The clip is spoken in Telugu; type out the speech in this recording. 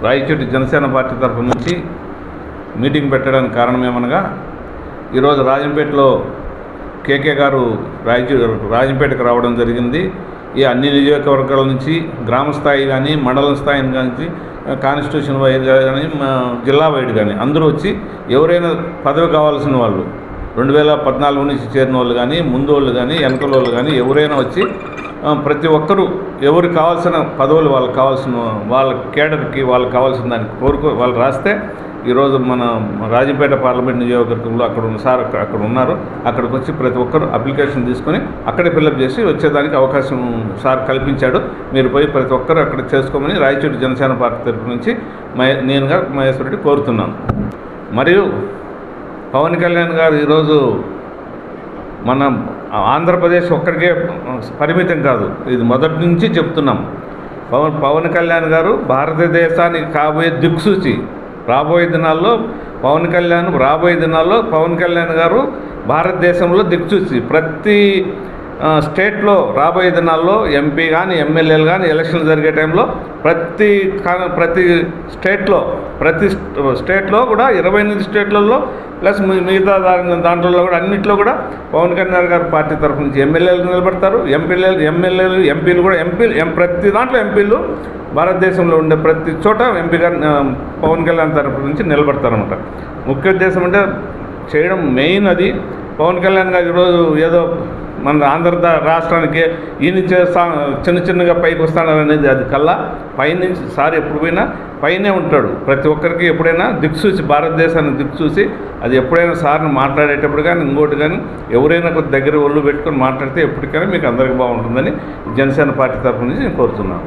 రాయచోటి జనసేన పార్టీ తరఫు నుంచి మీటింగ్ పెట్టడానికి కారణం ఏమనగా ఈరోజు రాజంపేటలో కేకే గారు రాజంపేటకు రావడం జరిగింది. ఈ అన్ని నియోజకవర్గాల నుంచి గ్రామ స్థాయి కానీ మండలం స్థాయి కానీ కాన్స్టిట్యూషన్ వైడ్ కానీ జిల్లా వైడ్ కానీ అందరూ వచ్చి ఎవరైనా పదవి కావాల్సిన వాళ్ళు 2014 నుంచి చేరిన వాళ్ళు కానీ ముందు వాళ్ళు కానీ వెనకల వాళ్ళు కానీ ఎవరైనా వచ్చి ప్రతి ఒక్కరూ ఎవరికి కావాల్సిన పదవులు వాళ్ళకి కావాల్సిన వాళ్ళ కేడర్కి వాళ్ళకి కావాల్సిన దానికి వాళ్ళు రాస్తే ఈరోజు మన రాజంపేట పార్లమెంట్ నియోజకవర్గంలో అక్కడ ఉన్నారు. అక్కడికి వచ్చి ప్రతి ఒక్కరు అప్లికేషన్ తీసుకొని అక్కడే ఫిల్అప్ చేసి వచ్చేదానికి అవకాశం సార్ కల్పించాడు. మీరు పోయి ప్రతి ఒక్కరు అక్కడ చేసుకోమని రాయచోటి జనసేన పార్టీ తరఫు నుంచి నేనుగా మహేశ్వరుడి కోరుతున్నాను. మరియు పవన్ కళ్యాణ్ గారు ఈరోజు మన ఆంధ్రప్రదేశ్ ఒక్కడికే పరిమితం కాదు, ఇది మొదటి నుంచి చెప్తున్నాం. పవన్ కళ్యాణ్ గారు భారతదేశానికి కాబోయే దిక్సూచి. రాబోయే దినాల్లో పవన్ కళ్యాణ్ గారు భారతదేశంలో దిక్సూచి. ప్రతి స్టేట్లో రాబోయే దినాల్లో ఎంపీ కానీ ఎమ్మెల్యేలు కానీ ఎలక్షన్లు జరిగే టైంలో ప్రతి స్టేట్లో కూడా 28 స్టేట్లలో ప్లస్ మిగతా దాంట్లో కూడా అన్నింటిలో కూడా పవన్ కళ్యాణ్ గారు పార్టీ తరఫు నుంచి ఎమ్మెల్యేలు నిలబడతారు. ఎంపీలు కూడా ప్రతి దాంట్లో ఎంపీలు భారతదేశంలో ఉండే ప్రతి చోట ఎంపీ గారు పవన్ కళ్యాణ్ తరఫు నుంచి నిలబడతారన్నమాట. ముఖ్య ఉద్దేశం అంటే చేయడం మెయిన్ అది. పవన్ కళ్యాణ్ గారు ఈరోజు ఏదో మన ఆంధ్ర రాష్ట్రానికి ఈయన చిన్నగా పైకి వస్తాడనేది అది కల్లా పైనుంచి సార్ ఎప్పుడు పోయినా పైనే ఉంటాడు. ప్రతి ఒక్కరికి ఎప్పుడైనా దిక్సూచి, భారతదేశాన్ని దిక్సూచి అది ఎప్పుడైనా సార్ని మాట్లాడేటప్పుడు కానీ ఇంకోటి కానీ ఎవరైనా కొద్ది దగ్గర ఒళ్ళు పెట్టుకొని మాట్లాడితే ఎప్పటికైనా మీకు అందరికీ బాగుంటుందని జనసేన పార్టీ తరఫు నుంచి నేను కోరుతున్నాను.